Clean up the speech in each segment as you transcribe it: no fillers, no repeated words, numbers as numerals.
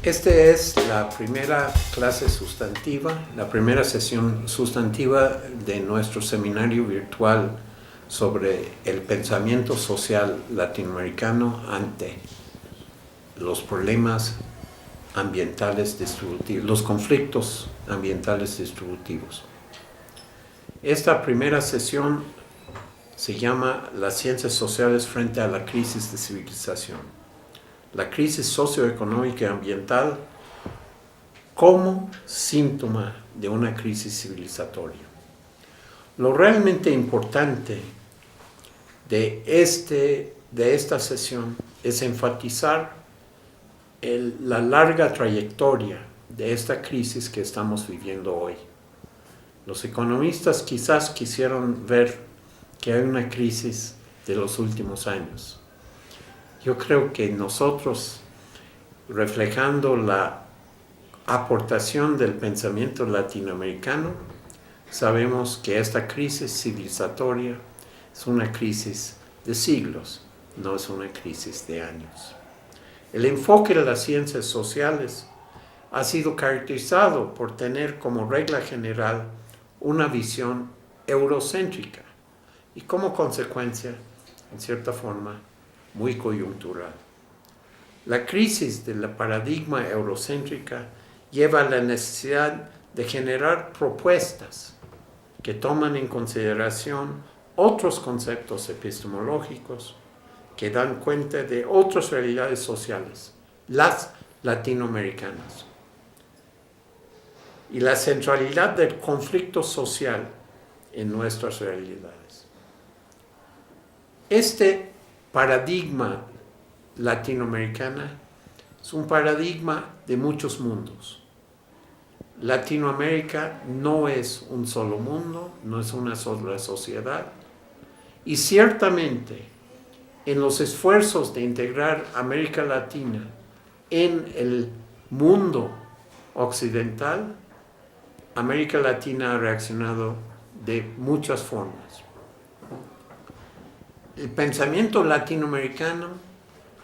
Esta es la primera clase sustantiva, la primera sesión sustantiva de nuestro seminario virtual sobre el pensamiento social latinoamericano ante los problemas ambientales distributivos, los conflictos ambientales distributivos. Esta primera sesión se llama Las ciencias sociales frente a la crisis de civilización. La crisis socioeconómica y ambiental como síntoma de una crisis civilizatoria. Lo realmente importante de esta sesión es enfatizar la larga trayectoria de esta crisis que estamos viviendo hoy. Los economistas quizás quisieron ver que hay una crisis de los últimos años. Yo creo que nosotros, reflejando la aportación del pensamiento latinoamericano, sabemos que esta crisis civilizatoria es una crisis de siglos, no es una crisis de años. El enfoque de las ciencias sociales ha sido caracterizado por tener como regla general una visión eurocéntrica y como consecuencia, en cierta forma, muy coyuntural. La crisis del paradigma eurocéntrica lleva a la necesidad de generar propuestas que toman en consideración otros conceptos epistemológicos que dan cuenta de otras realidades sociales, las latinoamericanas, y la centralidad del conflicto social en nuestras realidades. Este paradigma latinoamericana es un paradigma de muchos mundos. Latinoamérica no es un solo mundo, no es una sola sociedad, y ciertamente en los esfuerzos de integrar América Latina en el mundo occidental, América Latina ha reaccionado de muchas formas. El pensamiento latinoamericano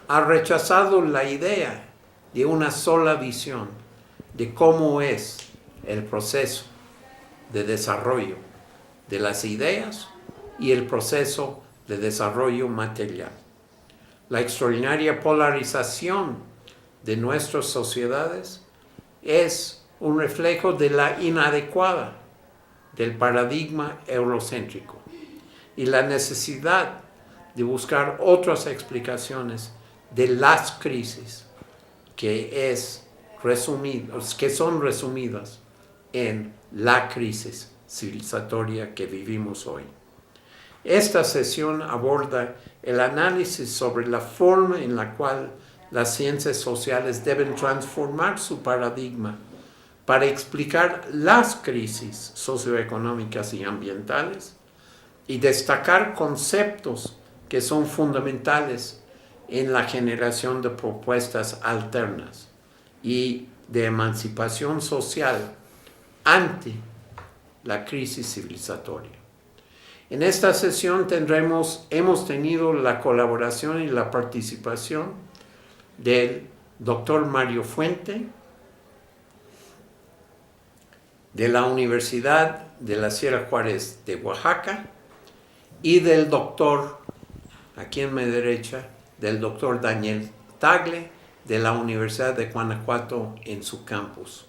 ha rechazado la idea de una sola visión de cómo es el proceso de desarrollo de las ideas y el proceso de desarrollo material. La extraordinaria polarización de nuestras sociedades es un reflejo de la inadecuada del paradigma eurocéntrico y la necesidad de buscar otras explicaciones de las crisis que son resumidas en la crisis civilizatoria que vivimos hoy. Esta sesión aborda el análisis sobre la forma en la cual las ciencias sociales deben transformar su paradigma para explicar las crisis socioeconómicas y ambientales y destacar conceptos que son fundamentales en la generación de propuestas alternas y de emancipación social ante la crisis civilizatoria. En esta sesión hemos tenido la colaboración y la participación del doctor Mario Fuente, de la Universidad de la Sierra Juárez de Oaxaca, y del doctor, aquí en mi derecha, del doctor Daniel Tagle, de la Universidad de Guanajuato en su campus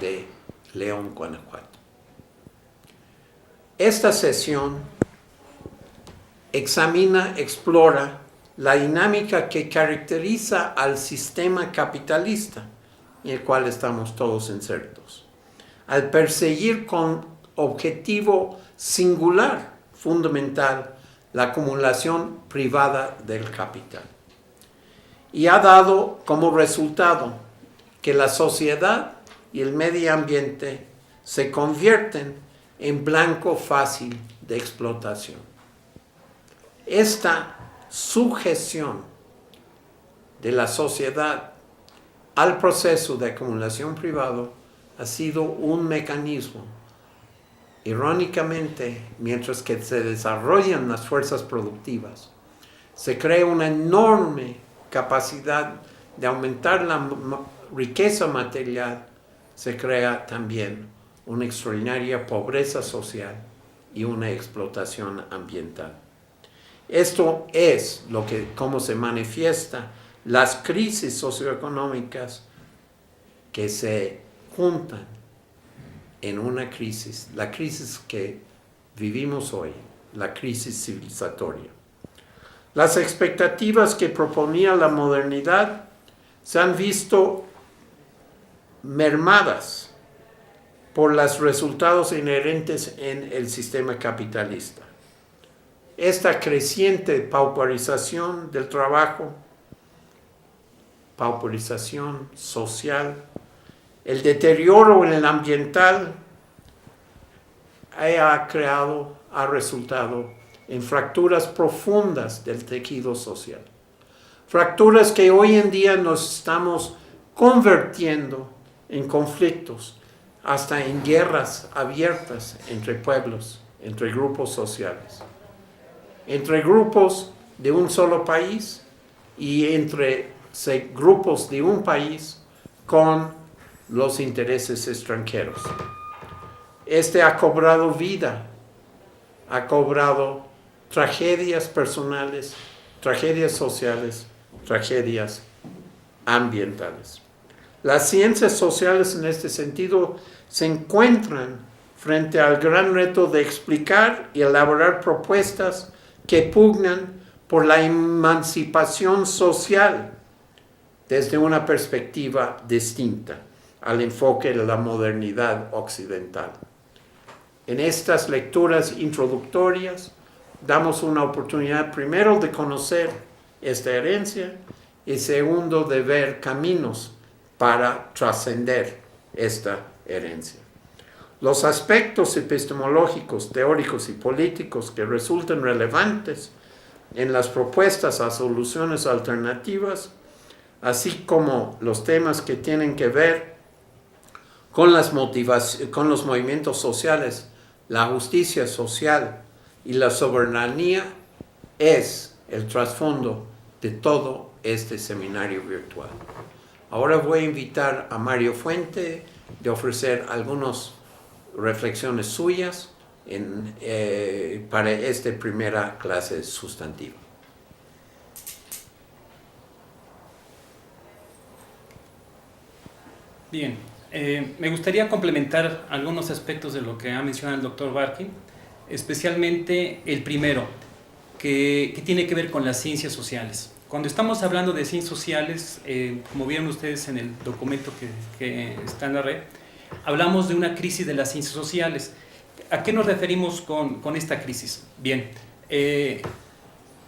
de León, Guanajuato. Esta sesión explora la dinámica que caracteriza al sistema capitalista en el cual estamos todos insertos, al perseguir con objetivo singular, fundamental, la acumulación privada del capital. Y ha dado como resultado que la sociedad y el medio ambiente se convierten en blanco fácil de explotación. Esta sujeción de la sociedad al proceso de acumulación privado ha sido un mecanismo. Irónicamente, mientras que se desarrollan las fuerzas productivas, se crea una enorme capacidad de aumentar la riqueza material, se crea también una extraordinaria pobreza social y una explotación ambiental. Esto es cómo se manifiesta las crisis socioeconómicas que se juntan en una crisis, la crisis que vivimos hoy, la crisis civilizatoria. Las expectativas que proponía la modernidad se han visto mermadas por los resultados inherentes en el sistema capitalista. Esta creciente pauperización del trabajo, pauperización social, el deterioro en el ambiental ha resultado en fracturas profundas del tejido social. Fracturas que hoy en día nos estamos convirtiendo en conflictos, hasta en guerras abiertas entre pueblos, entre grupos sociales, entre grupos de un solo país y entre grupos de un país con los intereses extranjeros. Este ha cobrado vida, ha cobrado tragedias personales, tragedias sociales, tragedias ambientales. Las ciencias sociales en este sentido se encuentran frente al gran reto de explicar y elaborar propuestas que pugnan por la emancipación social desde una perspectiva distinta al enfoque de la modernidad occidental. En estas lecturas introductorias damos una oportunidad primero de conocer esta herencia y segundo de ver caminos para trascender esta herencia. Los aspectos epistemológicos, teóricos y políticos que resultan relevantes en las propuestas a soluciones alternativas, así como los temas que tienen que ver con los movimientos sociales, la justicia social y la soberanía, es el trasfondo de todo este seminario virtual. Ahora voy a invitar a Mario Fuente de ofrecer algunas reflexiones suyas para esta primera clase sustantiva. Bien, me gustaría complementar algunos aspectos de lo que ha mencionado el doctor Barkin, especialmente el primero, que tiene que ver con las ciencias sociales. Cuando estamos hablando de ciencias sociales, como vieron ustedes en el documento que está en la red, hablamos de una crisis de las ciencias sociales. ¿A qué nos referimos con esta crisis? Bien,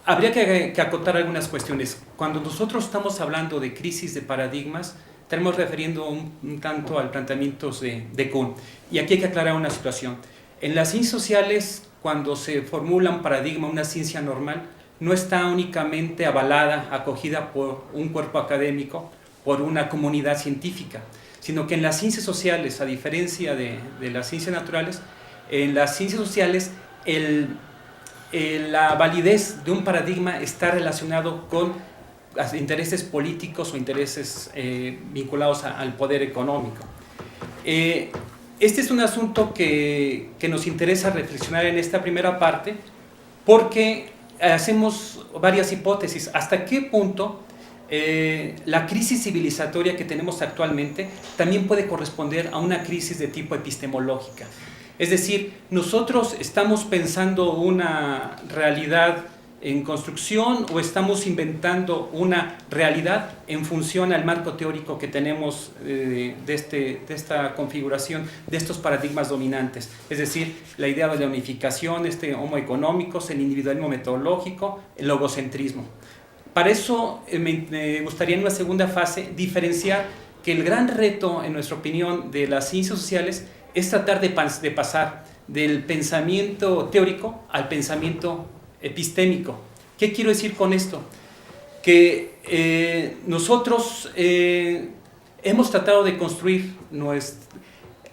habría que acotar algunas cuestiones. Cuando nosotros estamos hablando de crisis de paradigmas, estamos refiriendo un tanto al planteamiento de Kuhn. Y aquí hay que aclarar una situación. En las ciencias sociales, cuando se formula un paradigma, una ciencia normal, no está únicamente avalada, acogida por un cuerpo académico, por una comunidad científica, sino que en las ciencias sociales, a diferencia de las ciencias naturales, en las ciencias sociales la validez de un paradigma está relacionado con intereses políticos o intereses vinculados al poder económico. Este es un asunto que nos interesa reflexionar en esta primera parte, porque hacemos varias hipótesis. ¿Hasta qué punto la crisis civilizatoria que tenemos actualmente también puede corresponder a una crisis de tipo epistemológica? Es decir, nosotros estamos pensando una realidad en construcción o estamos inventando una realidad en función al marco teórico que tenemos de esta configuración, de estos paradigmas dominantes. Es decir, la idea de la unificación, homo económicos, el individualismo metodológico, el logocentrismo. Para eso me gustaría en una segunda fase diferenciar que el gran reto, en nuestra opinión, de las ciencias sociales es tratar de pasar del pensamiento teórico al pensamiento epistémico. ¿Qué quiero decir con esto? Que nosotros hemos tratado de construir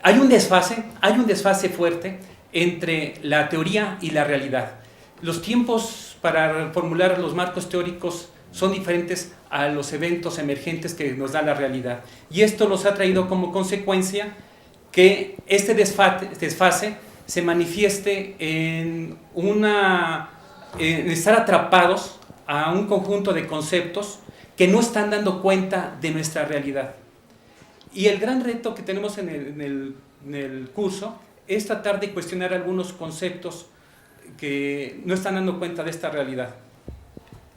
hay un desfase fuerte entre la teoría y la realidad. Los tiempos para formular los marcos teóricos son diferentes a los eventos emergentes que nos da la realidad. Y esto nos ha traído como consecuencia que este desfase se manifieste en estar atrapados a un conjunto de conceptos que no están dando cuenta de nuestra realidad. Y el gran reto que tenemos en el curso es tratar de cuestionar algunos conceptos que no están dando cuenta de esta realidad.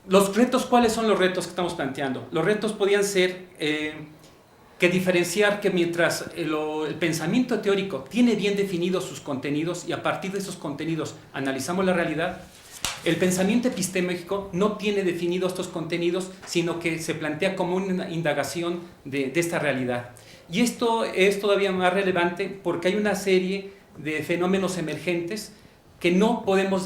Los retos, ¿cuáles son los retos que estamos planteando? Los retos podían ser que diferenciar que mientras el pensamiento teórico tiene bien definidos sus contenidos y a partir de esos contenidos analizamos la realidad, el pensamiento epistémico no tiene definidos estos contenidos, sino que se plantea como una indagación de esta realidad. Y esto es todavía más relevante porque hay una serie de fenómenos emergentes que no podemos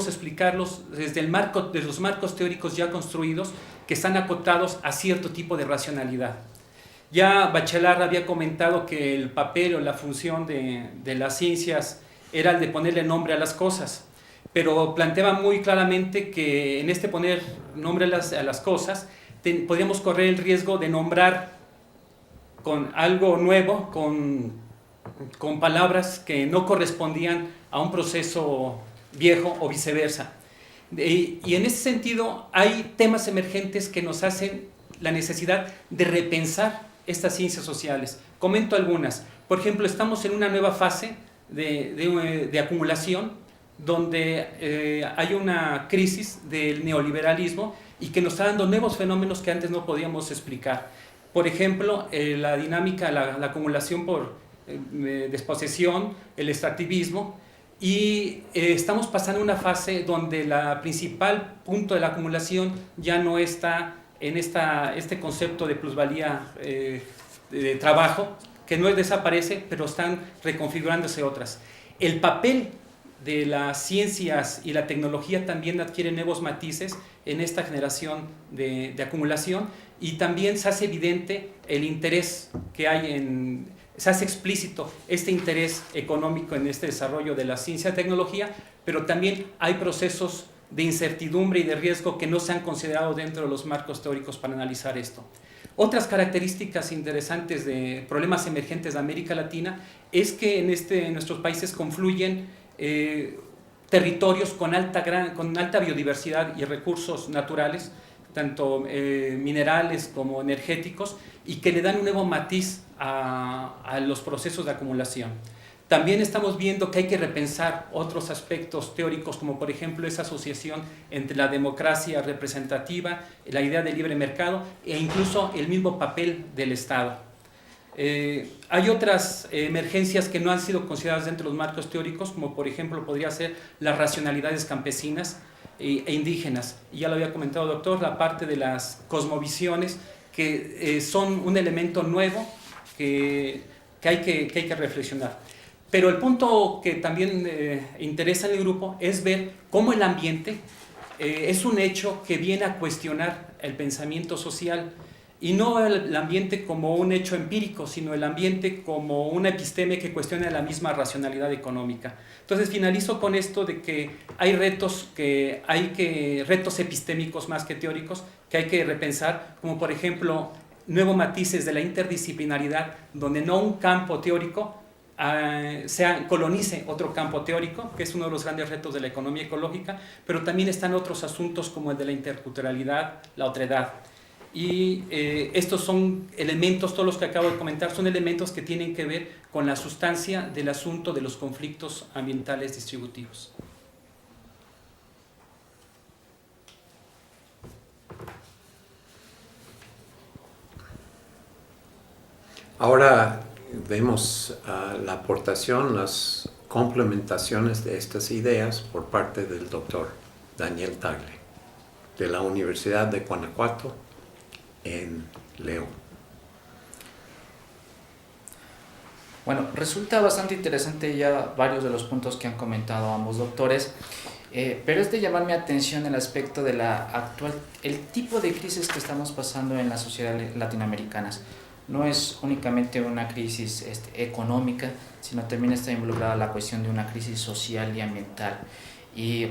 explicarlos desde los marcos teóricos ya construidos, que están acotados a cierto tipo de racionalidad. Ya Bachelard había comentado que el papel o la función de las ciencias era el de ponerle nombre a las cosas, pero planteaba muy claramente que en este poner nombre a las cosas podríamos correr el riesgo de nombrar con algo nuevo, con palabras que no correspondían a un proceso viejo o viceversa. Y en ese sentido hay temas emergentes que nos hacen la necesidad de repensar estas ciencias sociales. Comento algunas. Por ejemplo, estamos en una nueva fase de acumulación donde hay una crisis del neoliberalismo y que nos está dando nuevos fenómenos que antes no podíamos explicar. Por ejemplo, la dinámica, la acumulación por desposesión, el extractivismo, y estamos pasando una fase donde el principal punto de la acumulación ya no está en este concepto de plusvalía de trabajo, que no desaparece, pero están reconfigurándose otras. El papel de las ciencias y la tecnología también adquiere nuevos matices en esta generación de acumulación, y también se hace evidente el interés que hay se hace explícito este interés económico en este desarrollo de la ciencia y tecnología, pero también hay procesos de incertidumbre y de riesgo que no se han considerado dentro de los marcos teóricos para analizar esto. Otras características interesantes de problemas emergentes de América Latina es que en nuestros países confluyen territorios con alta biodiversidad y recursos naturales, tanto minerales como energéticos, y que le dan un nuevo matiz a los procesos de acumulación. También estamos viendo que hay que repensar otros aspectos teóricos, como por ejemplo esa asociación entre la democracia representativa, la idea de libre mercado e incluso el mismo papel del Estado. Hay otras emergencias que no han sido consideradas dentro de los marcos teóricos, como por ejemplo podría ser las racionalidades campesinas e indígenas. Y ya lo había comentado, doctor, la parte de las cosmovisiones, que son un elemento nuevo que hay que reflexionar. Pero el punto que también interesa en el grupo es ver cómo el ambiente es un hecho que viene a cuestionar el pensamiento social, y no el ambiente como un hecho empírico, sino el ambiente como una episteme que cuestiona la misma racionalidad económica. Entonces finalizo con esto de que hay retos epistémicos más que teóricos que hay que repensar, como por ejemplo nuevos matices de la interdisciplinaridad, donde no un campo teórico colonice otro campo teórico, que es uno de los grandes retos de la economía ecológica, pero también están otros asuntos como el de la interculturalidad, la otredad. Y estos son elementos, todos los que acabo de comentar, son elementos que tienen que ver con la sustancia del asunto de los conflictos ambientales distributivos. Ahora vemos la aportación, las complementaciones de estas ideas por parte del doctor Daniel Tagle, de la Universidad de Guanajuato, en León. Bueno, resulta bastante interesante ya varios de los puntos que han comentado ambos doctores, pero es de llamar mi atención el aspecto de el tipo de crisis que estamos pasando en las sociedades latinoamericanas. No es únicamente una crisis económica, sino también está involucrada la cuestión de una crisis social y ambiental. Y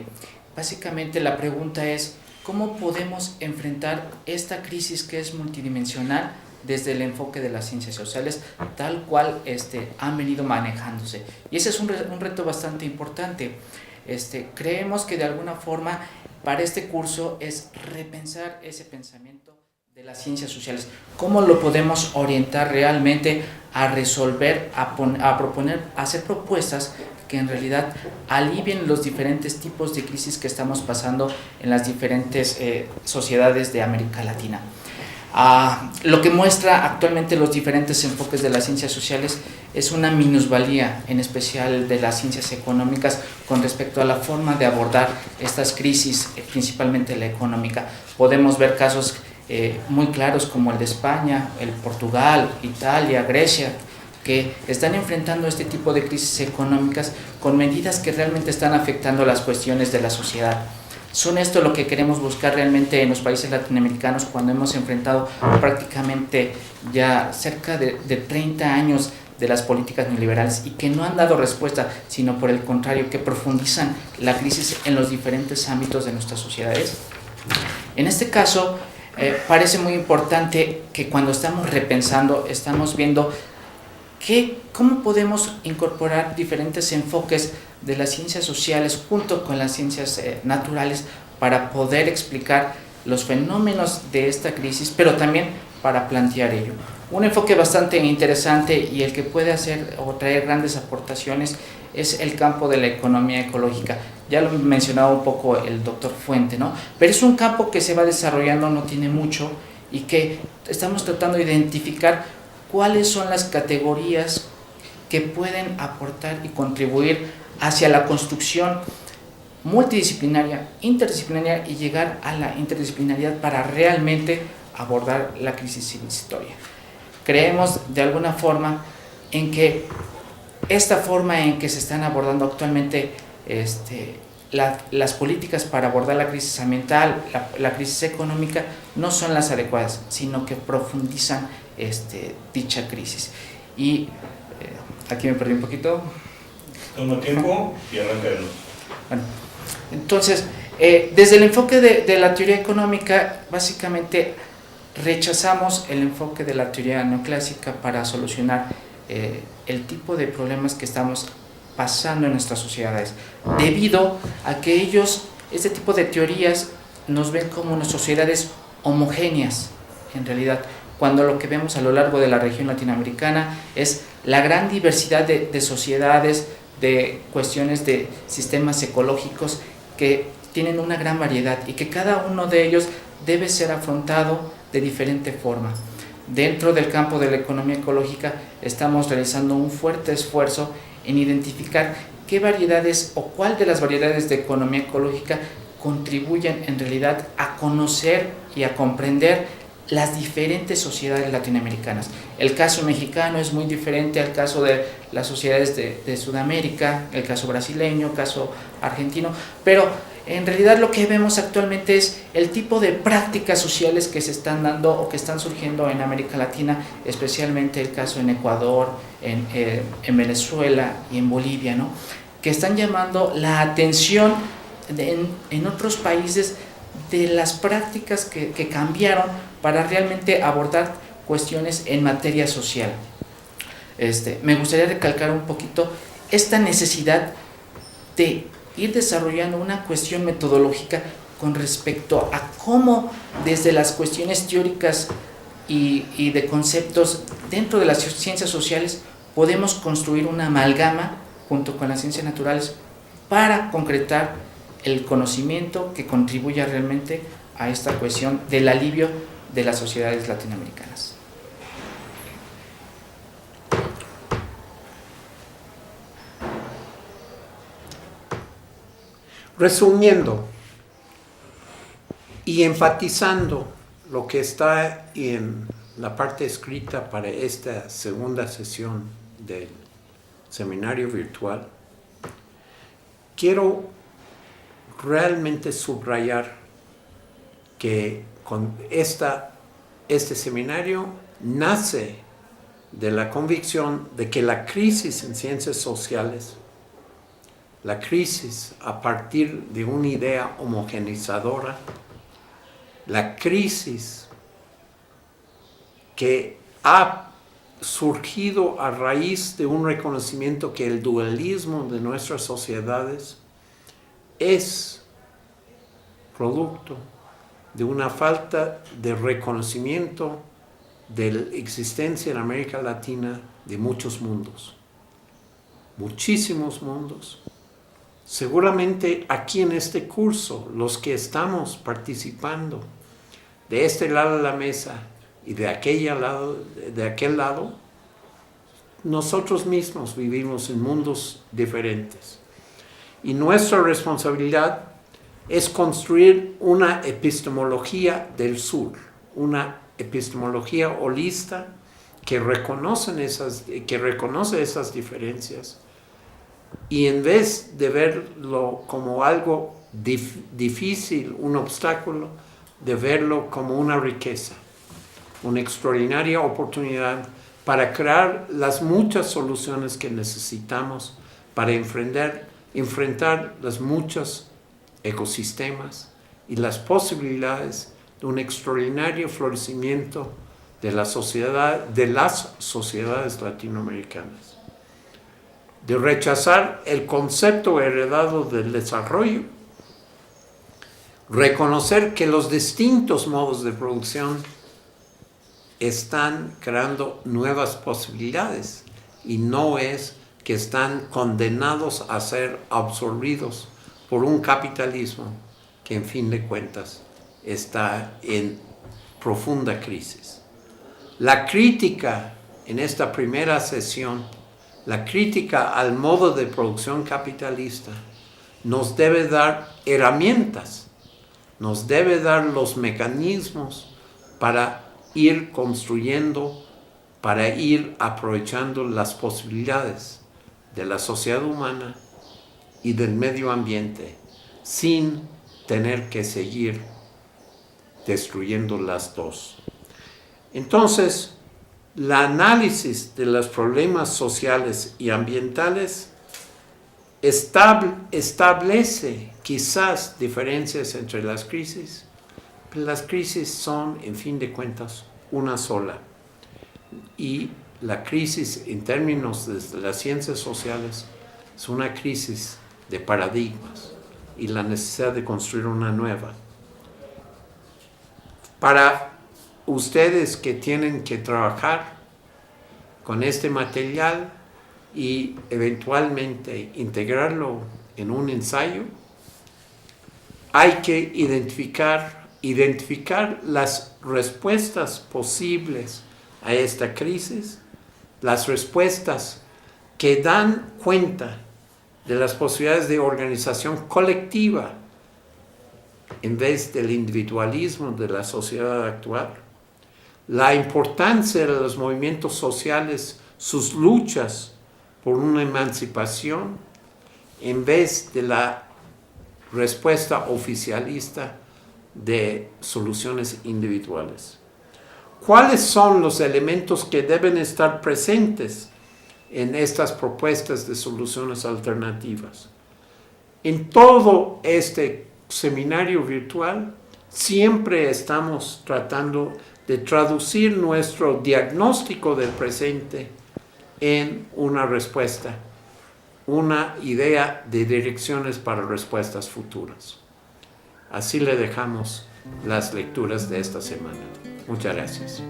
básicamente la pregunta es, ¿cómo podemos enfrentar esta crisis que es multidimensional desde el enfoque de las ciencias sociales, tal cual han venido manejándose? Y ese es un reto bastante importante. Creemos que de alguna forma para este curso es repensar ese pensamiento de las ciencias sociales. ¿Cómo lo podemos orientar realmente a resolver, a proponer, a hacer propuestas que en realidad alivien los diferentes tipos de crisis que estamos pasando en las diferentes sociedades de América Latina? Lo que muestra actualmente los diferentes enfoques de las ciencias sociales es una minusvalía, en especial de las ciencias económicas, con respecto a la forma de abordar estas crisis, principalmente la económica. Podemos ver casos muy claros como el de España, el Portugal, Italia, Grecia, que están enfrentando este tipo de crisis económicas con medidas que realmente están afectando las cuestiones de la sociedad. Son esto lo que queremos buscar realmente en los países latinoamericanos cuando hemos enfrentado prácticamente ya cerca de 30 años de las políticas neoliberales y que no han dado respuesta, sino por el contrario, que profundizan la crisis en los diferentes ámbitos de nuestras sociedades. En este caso, parece muy importante que cuando estamos repensando, estamos viendo cómo podemos incorporar diferentes enfoques de las ciencias sociales junto con las ciencias naturales para poder explicar los fenómenos de esta crisis, pero también para plantear ello. Un enfoque bastante interesante y el que puede hacer o traer grandes aportaciones es el campo de la economía ecológica. Ya lo mencionaba un poco el doctor Fuente, ¿no? Pero es un campo que se va desarrollando, no tiene mucho, y que estamos tratando de identificar cuáles son las categorías que pueden aportar y contribuir hacia la construcción multidisciplinaria, interdisciplinaria y llegar a la interdisciplinariedad para realmente abordar la crisis civilizatoria. Creemos de alguna forma en que esta forma en que se están abordando actualmente las políticas para abordar la crisis ambiental, la crisis económica, no son las adecuadas, sino que profundizan dicha crisis. Y aquí me perdí un poquito. Toma tiempo y arranca de nuevo. Bueno, entonces, desde el enfoque de la teoría económica, básicamente rechazamos el enfoque de la teoría neoclásica para solucionar el tipo de problemas que estamos pasando en nuestras sociedades, debido a que este tipo de teorías nos ven como unas sociedades homogéneas, en realidad, cuando lo que vemos a lo largo de la región latinoamericana es la gran diversidad de sociedades, de cuestiones de sistemas ecológicos que tienen una gran variedad y que cada uno de ellos debe ser afrontado de diferente forma. Dentro del campo de la economía ecológica estamos realizando un fuerte esfuerzo en identificar qué variedades o cuál de las variedades de economía ecológica contribuyen en realidad a conocer y a comprender las diferentes sociedades latinoamericanas. El caso mexicano es muy diferente al caso de las sociedades de Sudamérica, el caso brasileño, el caso argentino, pero en realidad lo que vemos actualmente es el tipo de prácticas sociales que se están dando o que están surgiendo en América Latina, especialmente el caso en Ecuador, en Venezuela y en Bolivia, ¿no? Que están llamando la atención en otros países de las prácticas que cambiaron para realmente abordar cuestiones en materia social. Me gustaría recalcar un poquito esta necesidad de ir desarrollando una cuestión metodológica con respecto a cómo desde las cuestiones teóricas y de conceptos dentro de las ciencias sociales podemos construir una amalgama junto con las ciencias naturales para concretar el conocimiento que contribuya realmente a esta cuestión del alivio de las sociedades latinoamericanas. Resumiendo y enfatizando lo que está en la parte escrita para esta segunda sesión del seminario virtual, quiero realmente subrayar que con este seminario nace de la convicción de que la crisis en ciencias sociales, la crisis a partir de una idea homogeneizadora, la crisis que ha surgido a raíz de un reconocimiento que el dualismo de nuestras sociedades es producto de una falta de reconocimiento de la existencia en América Latina de muchos mundos, muchísimos mundos. Seguramente aquí en este curso, los que estamos participando de este lado de la mesa y de aquel lado, nosotros mismos vivimos en mundos diferentes. Y nuestra responsabilidad es construir una epistemología del sur, una epistemología holista que reconoce esas diferencias, y en vez de verlo como algo difícil, un obstáculo, de verlo como una riqueza, una extraordinaria oportunidad para crear las muchas soluciones que necesitamos para enfrentar los muchos ecosistemas y las posibilidades de un extraordinario florecimiento de las sociedades latinoamericanas. De rechazar el concepto heredado del desarrollo, reconocer que los distintos modos de producción están creando nuevas posibilidades y no es que están condenados a ser absorbidos por un capitalismo que en fin de cuentas está en profunda crisis. La crítica en esta primera sesión, la crítica al modo de producción capitalista, nos debe dar herramientas, nos debe dar los mecanismos para ir construyendo, para ir aprovechando las posibilidades de la sociedad humana y del medio ambiente, sin tener que seguir destruyendo las dos. Entonces, el análisis de los problemas sociales y ambientales establece quizás diferencias entre las crisis, pero las crisis son, en fin de cuentas, una sola. Y la crisis, en términos de las ciencias sociales, es una crisis de paradigmas y la necesidad de construir una nueva. Para ustedes que tienen que trabajar con este material y eventualmente integrarlo en un ensayo, hay que identificar las respuestas posibles a esta crisis, las respuestas que dan cuenta de las posibilidades de organización colectiva en vez del individualismo de la sociedad actual, la importancia de los movimientos sociales, sus luchas por una emancipación, en vez de la respuesta oficialista de soluciones individuales. ¿Cuáles son los elementos que deben estar presentes en estas propuestas de soluciones alternativas? En todo este seminario virtual siempre estamos tratando de traducir nuestro diagnóstico del presente en una respuesta, una idea de direcciones para respuestas futuras. Así le dejamos las lecturas de esta semana. Muchas gracias.